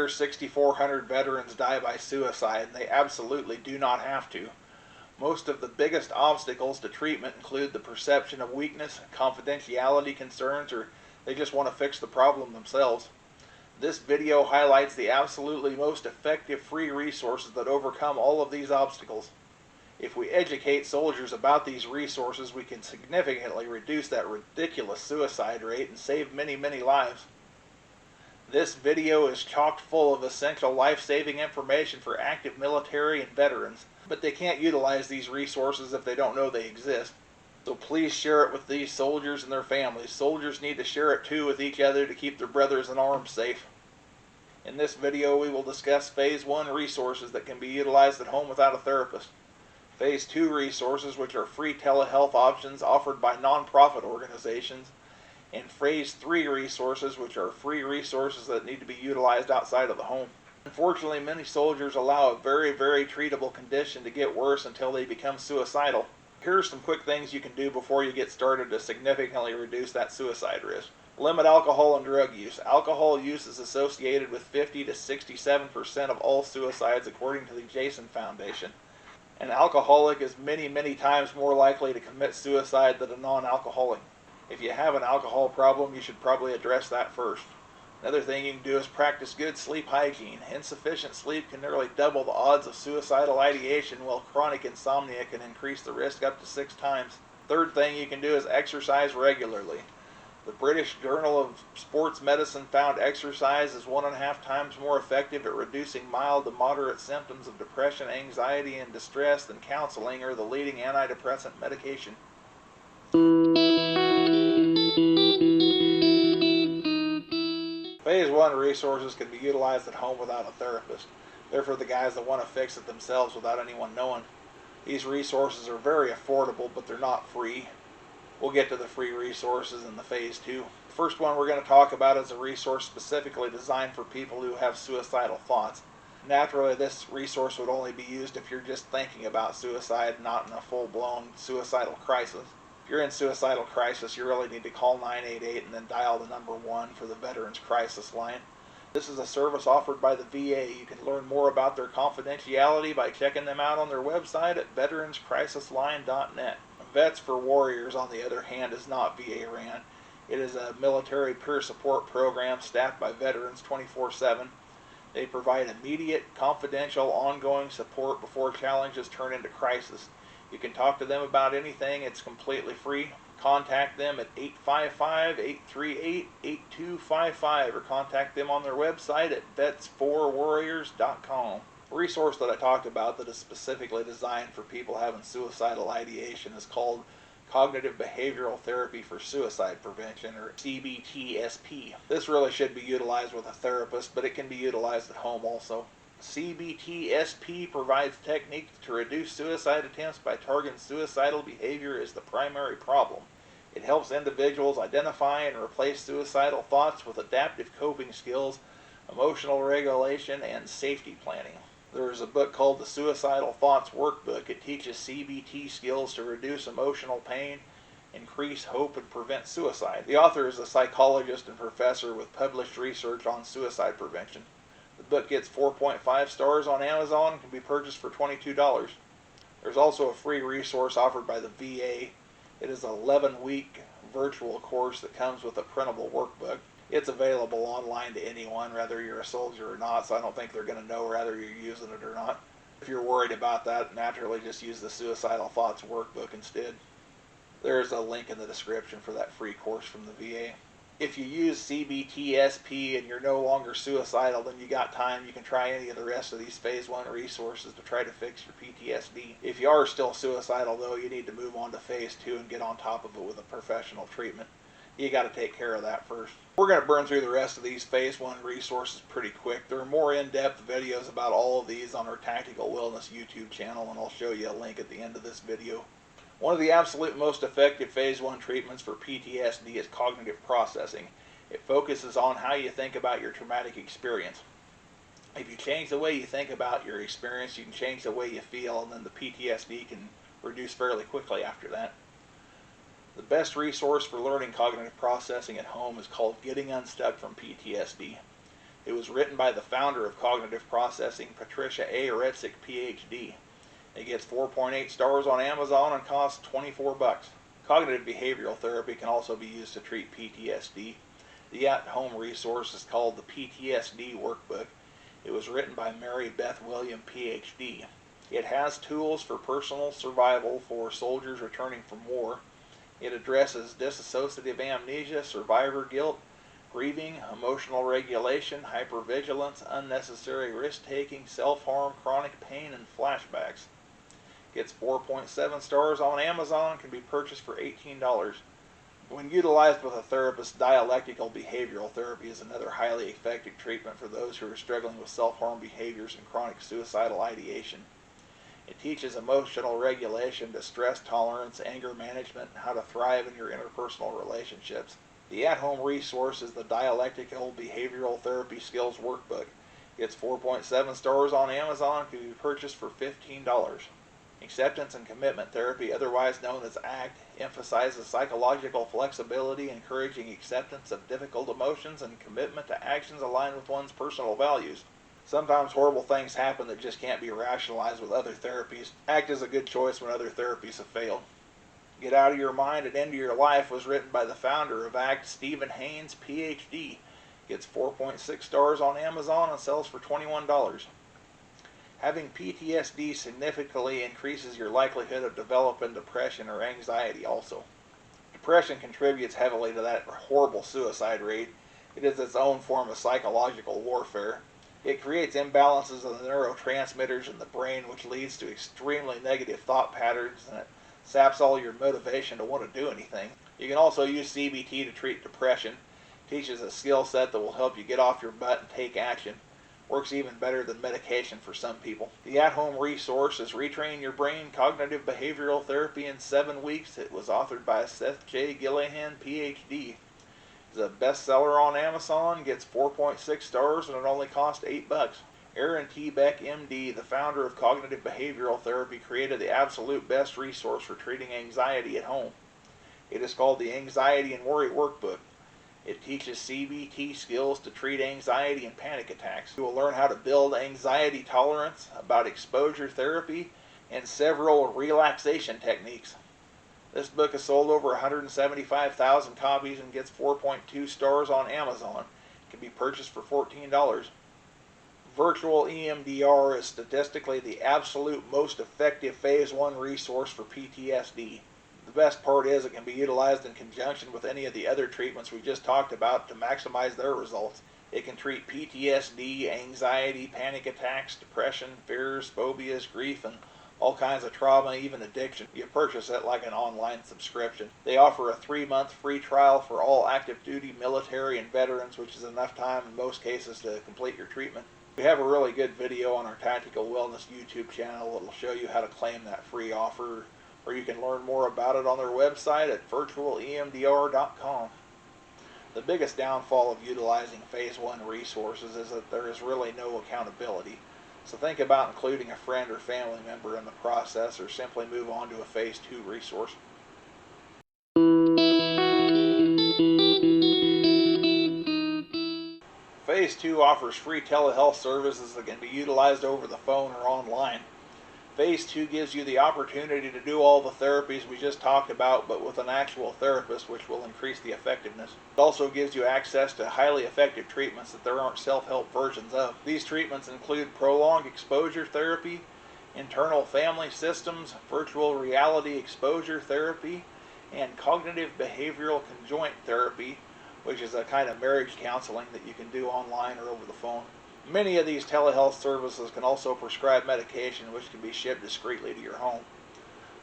year, 6,400 veterans die by suicide, and they absolutely do not have to. Most of the biggest obstacles to treatment include the perception of weakness, confidentiality concerns, or they just want to fix the problem themselves. This video highlights the absolutely most effective free resources that overcome all of these obstacles. If we educate soldiers about these resources, we can significantly reduce that ridiculous suicide rate and save many, many lives. This video is chock full of essential life-saving information for active military and veterans, but they can't utilize these resources if they don't know they exist. So please share it with these soldiers and their families. Soldiers need to share it too with each other to keep their brothers in arms safe. In this video we will discuss Phase 1 resources that can be utilized at home without a therapist. Phase 2 resources, which are free telehealth options offered by non-profit organizations, and Phase 3 resources, which are free resources that need to be utilized outside of the home. Unfortunately, many soldiers allow a very, very treatable condition to get worse until they become suicidal. Here are some quick things you can do before you get started to significantly reduce that suicide risk. Limit alcohol and drug use. Alcohol use is associated with 50 to 67% of all suicides according to the Jason Foundation. An alcoholic is many, many times more likely to commit suicide than a non-alcoholic. If you have an alcohol problem, you should probably address that first. Another thing you can do is practice good sleep hygiene. Insufficient sleep can nearly double the odds of suicidal ideation, while chronic insomnia can increase the risk up to 6 times. Third thing you can do is exercise regularly. The British Journal of Sports Medicine found exercise is 1.5 times more effective at reducing mild to moderate symptoms of depression, anxiety, and distress than counseling or the leading antidepressant medication. Phase 1 resources can be utilized at home without a therapist. They're for the guys that want to fix it themselves without anyone knowing. These resources are very affordable, but they're not free. We'll get to the free resources in the Phase 2. The first one we're going to talk about is a resource specifically designed for people who have suicidal thoughts. Naturally, this resource would only be used if you're just thinking about suicide, not in a full-blown suicidal crisis. If you're in suicidal crisis, you really need to call 988 and then dial the number 1 for the Veterans Crisis Line. This is a service offered by the VA. You can learn more about their confidentiality by checking them out on their website at veteranscrisisline.net. Vets for Warriors, on the other hand, is not VA ran. It is a military peer support program staffed by veterans 24/7. They provide immediate, confidential, ongoing support before challenges turn into crisis. You can talk to them about anything. It's completely free. Contact them at 855-838-8255 or contact them on their website at vets4warriors.com. A resource that I talked about that is specifically designed for people having suicidal ideation is called Cognitive Behavioral Therapy for Suicide Prevention, or CBTSP. This really should be utilized with a therapist, but it can be utilized at home also. CBTSP provides techniques to reduce suicide attempts by targeting suicidal behavior as the primary problem. It helps individuals identify and replace suicidal thoughts with adaptive coping skills, emotional regulation, and safety planning. There is a book called the Suicidal Thoughts Workbook. It teaches CBT skills to reduce emotional pain, increase hope, and prevent suicide. The author is a psychologist and professor with published research on suicide prevention. The book gets 4.5 stars on Amazon and can be purchased for $22. There's also a free resource offered by the VA. It is an 11-week virtual course that comes with a printable workbook. It's available online to anyone, whether you're a soldier or not, so I don't think they're going to know whether you're using it or not. If you're worried about that, naturally just use the Suicidal Thoughts Workbook instead. There's a link in the description for that free course from the VA. If you use CBTSP and you're no longer suicidal, then you got time. You can try any of the rest of these Phase 1 resources to try to fix your PTSD. If you are still suicidal, though, you need to move on to Phase 2 and get on top of it with a professional treatment. You got to take care of that first. We're going to burn through the rest of these Phase 1 resources pretty quick. There are more in-depth videos about all of these on our Tactical Wellness YouTube channel, and I'll show you a link at the end of this video. One of the absolute most effective Phase 1 treatments for PTSD is cognitive processing. It focuses on how you think about your traumatic experience. If you change the way you think about your experience, you can change the way you feel, and then the PTSD can reduce fairly quickly after that. The best resource for learning cognitive processing at home is called Getting Unstuck from PTSD. It was written by the founder of cognitive processing, Patricia A. Retzik, PhD. It gets 4.8 stars on Amazon and costs $24. Cognitive behavioral therapy can also be used to treat PTSD. The at-home resource is called the PTSD Workbook. It was written by Mary Beth William, PhD. It has tools for personal survival for soldiers returning from war. It addresses dissociative amnesia, survivor guilt, grieving, emotional regulation, hypervigilance, unnecessary risk-taking, self-harm, chronic pain, and flashbacks. Gets 4.7 stars on Amazon and can be purchased for $18. When utilized with a therapist, dialectical behavioral therapy is another highly effective treatment for those who are struggling with self-harm behaviors and chronic suicidal ideation. It teaches emotional regulation, distress tolerance, anger management, and how to thrive in your interpersonal relationships. The at-home resource is the Dialectical Behavioral Therapy Skills Workbook. It's 4.7 stars on Amazon and can be purchased for $15. Acceptance and commitment therapy, otherwise known as ACT, emphasizes psychological flexibility, encouraging acceptance of difficult emotions and commitment to actions aligned with one's personal values. Sometimes horrible things happen that just can't be rationalized with other therapies. ACT is a good choice when other therapies have failed. Get Out of Your Mind and Into Your Life was written by the founder of ACT, Stephen Haynes, PhD. Gets 4.6 stars on Amazon and sells for $21. Having PTSD significantly increases your likelihood of developing depression or anxiety also. Depression contributes heavily to that horrible suicide rate. It is its own form of psychological warfare. It creates imbalances of the neurotransmitters in the brain, which leads to extremely negative thought patterns, and it saps all your motivation to want to do anything. You can also use CBT to treat depression. It teaches a skill set that will help you get off your butt and take action. Works even better than medication for some people. The at-home resource is Retrain Your Brain Cognitive Behavioral Therapy in 7 Weeks. It was authored by Seth J. Gillihan, PhD. It's a bestseller on Amazon, gets 4.6 stars, and it only cost $8. Aaron T. Beck, MD, the founder of Cognitive Behavioral Therapy, created the absolute best resource for treating anxiety at home. It is called the Anxiety and Worry Workbook. It teaches CBT skills to treat anxiety and panic attacks. You will learn how to build anxiety tolerance, about exposure therapy, and several relaxation techniques. This book has sold over 175,000 copies and gets 4.2 stars on Amazon. It can be purchased for $14. Virtual EMDR is statistically the absolute most effective Phase 1 resource for PTSD. The best part is it can be utilized in conjunction with any of the other treatments we just talked about to maximize their results. It can treat PTSD, anxiety, panic attacks, depression, fears, phobias, grief, and all kinds of trauma, even addiction. You purchase it like an online subscription. They offer a 3-month free trial for all active duty military and veterans, which is enough time in most cases to complete your treatment. We have a really good video on our Tactical Wellness YouTube channel that will show you how to claim that free offer, or you can learn more about it on their website at virtualemdr.com. The biggest downfall of utilizing Phase 1 resources is that there is really no accountability. So think about including a friend or family member in the process, or simply move on to a Phase 2 resource. Phase 2 offers free telehealth services that can be utilized over the phone or online. Phase 2 gives you the opportunity to do all the therapies we just talked about, but with an actual therapist, which will increase the effectiveness. It also gives you access to highly effective treatments that there aren't self-help versions of. These treatments include prolonged exposure therapy, internal family systems, virtual reality exposure therapy, and cognitive behavioral conjoint therapy, which is a kind of marriage counseling that you can do online or over the phone. Many of these telehealth services can also prescribe medication, which can be shipped discreetly to your home.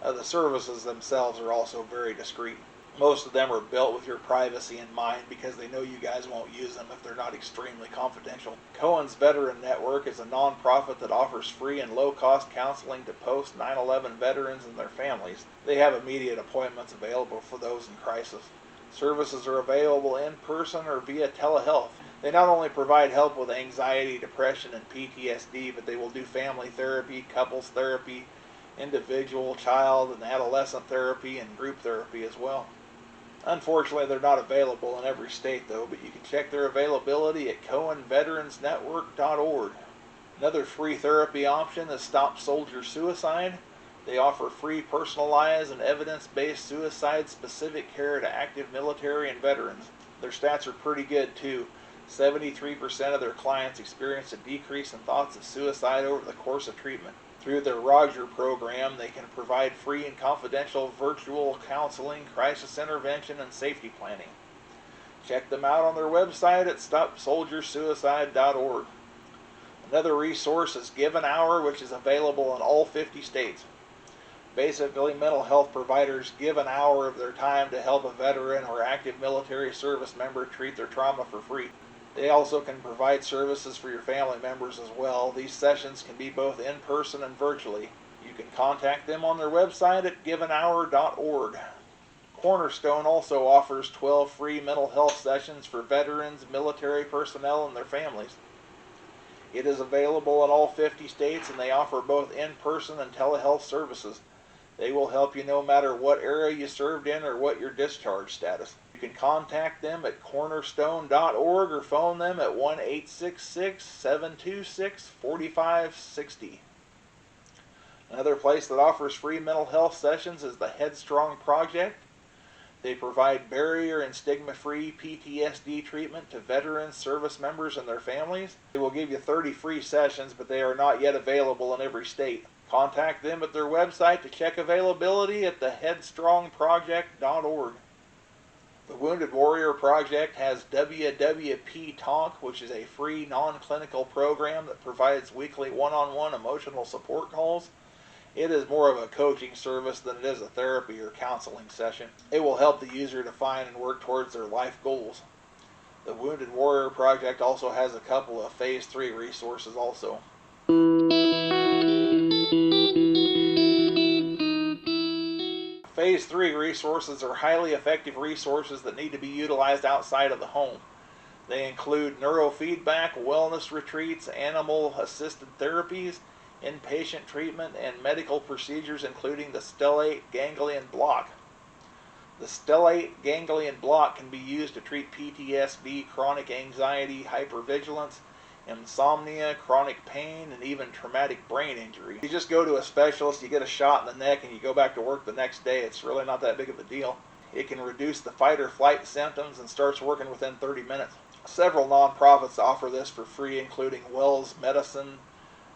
The services themselves are also very discreet. Most of them are built with your privacy in mind because they know you guys won't use them if they're not extremely confidential. Cohen Veterans Network is a non-profit that offers free and low-cost counseling to post 9/11 veterans and their families. They have immediate appointments available for those in crisis. Services are available in person or via telehealth. They not only provide help with anxiety, depression, and PTSD, but they will do family therapy, couples therapy, individual, child, and adolescent therapy, and group therapy as well. Unfortunately, they're not available in every state though, but you can check their availability at CohenVeteransNetwork.org. Another free therapy option is Stop Soldier Suicide. They offer free personalized and evidence-based suicide-specific care to active military and veterans. Their stats are pretty good too. 73% of their clients experienced a decrease in thoughts of suicide over the course of treatment. Through their Roger program, they can provide free and confidential virtual counseling, crisis intervention, and safety planning. Check them out on their website at StopSoldierSuicide.org. Another resource is Give an Hour, which is available in all 50 states. Basically, mental health providers give an hour of their time to help a veteran or active military service member treat their trauma for free. They also can provide services for your family members as well. These sessions can be both in person and virtually. You can contact them on their website at giveanhour.org. Cornerstone also offers 12 free mental health sessions for veterans, military personnel, and their families. It is available in all 50 states, and they offer both in-person and telehealth services. They will help you no matter what area you served in or what your discharge status. You can contact them at cornerstone.org or phone them at 1-866-726-4560. Another place that offers free mental health sessions is the Headstrong Project. They provide barrier and stigma-free PTSD treatment to veterans, service members, and their families. They will give you 30 free sessions, but they are not yet available in every state. Contact them at their website to check availability at theheadstrongproject.org. The Wounded Warrior Project has WWP Talk, which is a free non-clinical program that provides weekly one-on-one emotional support calls. It is more of a coaching service than it is a therapy or counseling session. It will help the user define and work towards their life goals. The Wounded Warrior Project also has a couple of Phase 3 resources also. Phase 3 resources are highly effective resources that need to be utilized outside of the home. They include neurofeedback, wellness retreats, animal-assisted therapies, inpatient treatment, and medical procedures including the stellate ganglion block. The stellate ganglion block can be used to treat PTSD, chronic anxiety, hypervigilance, insomnia, chronic pain, and even traumatic brain injury. You just go to a specialist, you get a shot in the neck, and you go back to work the next day. It's really not that big of a deal. It can reduce the fight or flight symptoms and starts working within 30 minutes. Several nonprofits offer this for free, including Wells Medicine,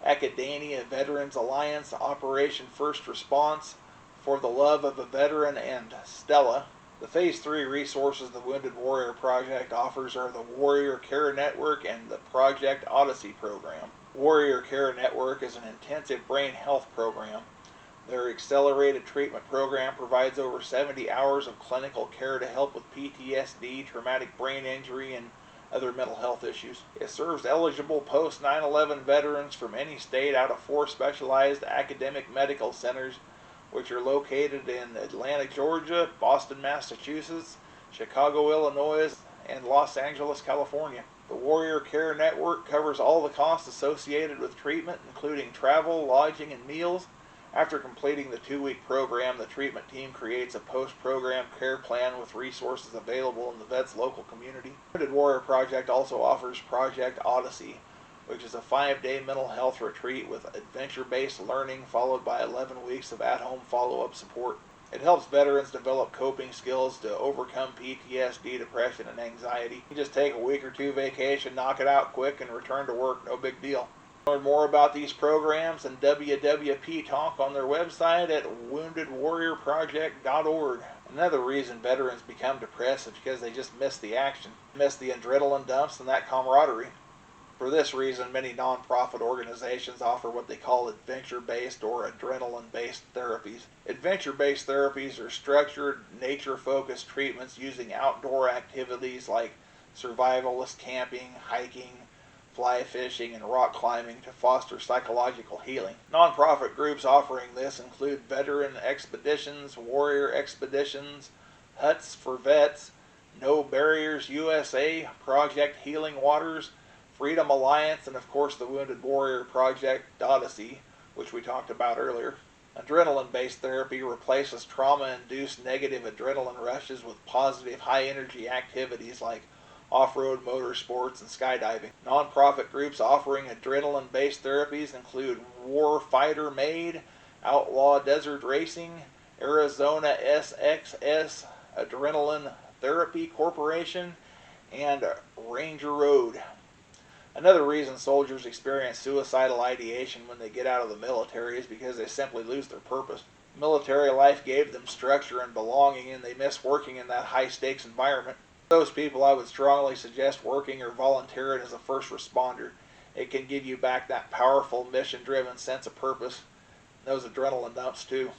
Academia Veterans Alliance, Operation First Response, For the Love of a Veteran, and Stella. The Phase 3 resources the Wounded Warrior Project offers are the Warrior Care Network and the Project Odyssey program. Warrior Care Network is an intensive brain health program. Their accelerated treatment program provides over 70 hours of clinical care to help with PTSD, traumatic brain injury, and other mental health issues. It serves eligible post 9/11 veterans from any state out of 4 specialized academic medical centers, which are located in Atlanta, Georgia, Boston, Massachusetts, Chicago, Illinois, and Los Angeles, California. The Warrior Care Network covers all the costs associated with treatment, including travel, lodging, and meals. After completing the 2-week program, the treatment team creates a post-program care plan with resources available in the vet's local community. The Wounded Warrior Project also offers Project Odyssey, which is a 5-day mental health retreat with adventure-based learning followed by 11 weeks of at-home follow-up support. It helps veterans develop coping skills to overcome PTSD, depression, and anxiety. You just take a week or 2 vacation, knock it out quick, and return to work. No big deal. Learn more about these programs and WWP Talk on their website at woundedwarriorproject.org. Another reason veterans become depressed is because they just miss the action, miss the adrenaline dumps and that camaraderie. For this reason, many nonprofit organizations offer what they call adventure-based or adrenaline-based therapies. Adventure-based therapies are structured, nature-focused treatments using outdoor activities like survivalist camping, hiking, fly fishing, and rock climbing to foster psychological healing. Nonprofit groups offering this include Veteran Expeditions, Warrior Expeditions, Huts for Vets, No Barriers USA, Project Healing Waters, Freedom Alliance, and of course the Wounded Warrior Project Odyssey, which we talked about earlier. Adrenaline-based therapy replaces trauma-induced negative adrenaline rushes with positive high-energy activities like off-road motorsports and skydiving. Non-profit groups offering adrenaline-based therapies include Warfighter Made, Outlaw Desert Racing, Arizona SxS Adrenaline Therapy Corporation, and Ranger Road. Another reason soldiers experience suicidal ideation when they get out of the military is because they simply lose their purpose. Military life gave them structure and belonging, and they miss working in that high-stakes environment. For those people, I would strongly suggest working or volunteering as a first responder. It can give you back that powerful, mission-driven sense of purpose. Those adrenaline dumps, too.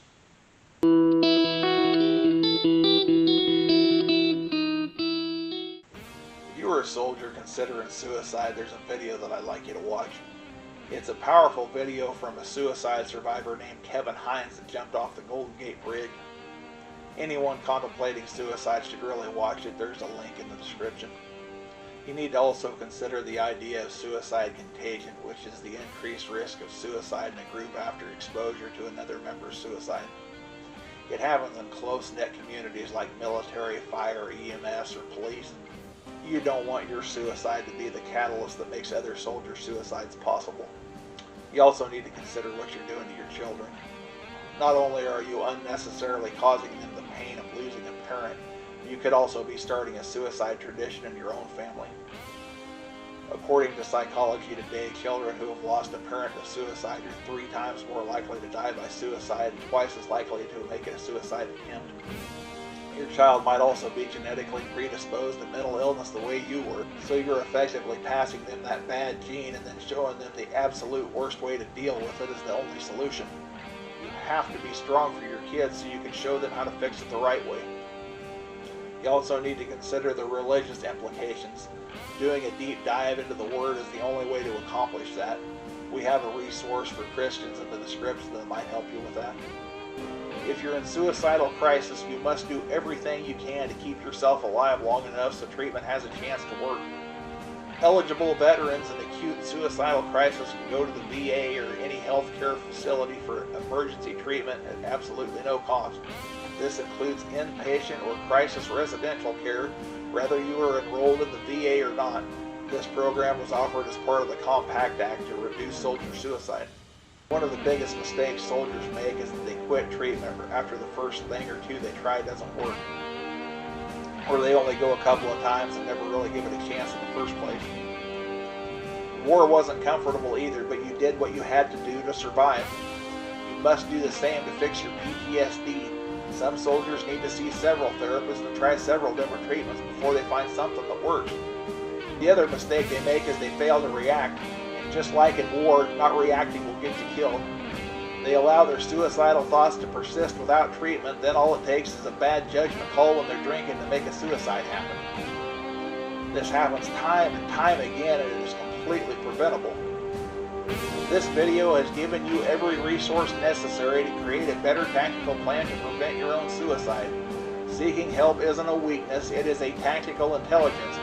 If you are a soldier considering suicide, there's a video that I'd like you to watch. It's a powerful video from a suicide survivor named Kevin Hines that jumped off the Golden Gate Bridge. Anyone contemplating suicide should really watch it. There's a link in the description. You need to also consider the idea of suicide contagion, which is the increased risk of suicide in a group after exposure to another member's suicide. It happens in close-knit communities like military, fire, EMS, or police. You don't want your suicide to be the catalyst that makes other soldiers' suicides possible. You also need to consider what you're doing to your children. Not only are you unnecessarily causing them the pain of losing a parent, you could also be starting a suicide tradition in your own family. According to Psychology Today, children who have lost a parent to suicide are 3 times more likely to die by suicide and twice as likely to make a suicide attempt. Your child might also be genetically predisposed to mental illness the way you were, so you're effectively passing them that bad gene and then showing them the absolute worst way to deal with it as the only solution. You have to be strong for your kids so you can show them how to fix it the right way. You also need to consider the religious implications. Doing a deep dive into the Word is the only way to accomplish that. We have a resource for Christians in the description that might help you with that. If you're in suicidal crisis, you must do everything you can to keep yourself alive long enough so treatment has a chance to work. Eligible veterans in acute suicidal crisis can go to the VA or any healthcare facility for emergency treatment at absolutely no cost. This includes inpatient or crisis residential care, whether you are enrolled in the VA or not. This program was offered as part of the Compact Act to reduce soldier suicide. One of the biggest mistakes soldiers make is that they quit treatment after the first thing or two they try doesn't work. Or they only go a couple of times and never really give it a chance in the first place. War wasn't comfortable either, but you did what you had to do to survive. You must do the same to fix your PTSD. Some soldiers need to see several therapists and try several different treatments before they find something that works. The other mistake they make is they fail to react. Just like in war, not reacting will get you killed. They allow their suicidal thoughts to persist without treatment, then all it takes is a bad judgment call when they're drinking to make a suicide happen. This happens time and time again, and it is completely preventable. This video has given you every resource necessary to create a better tactical plan to prevent your own suicide. Seeking help isn't a weakness, it is a tactical intelligence.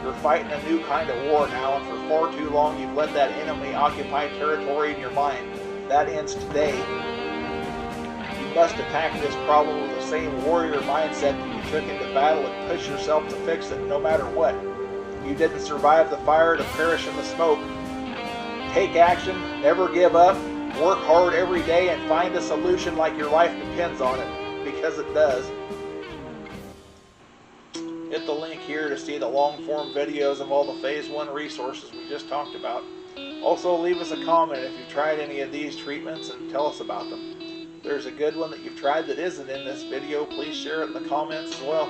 You're fighting a new kind of war now, and for far too long you've let that enemy occupy territory in your mind. That ends today. You must attack this problem with the same warrior mindset that you took into battle and push yourself to fix it no matter what. You didn't survive the fire to perish in the smoke. Take action, never give up, work hard every day, and find a solution like your life depends on it, because it does. Hit the link here to see the long-form videos of all the Phase 1 resources we just talked about. Also, leave us a comment if you've tried any of these treatments and tell us about them. If there's a good one that you've tried that isn't in this video, please share it in the comments as well.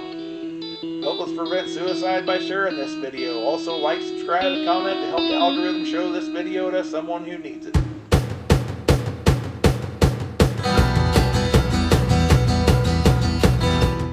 Help us prevent suicide by sharing this video. Also, like, subscribe, and comment to help the algorithm show this video to someone who needs it.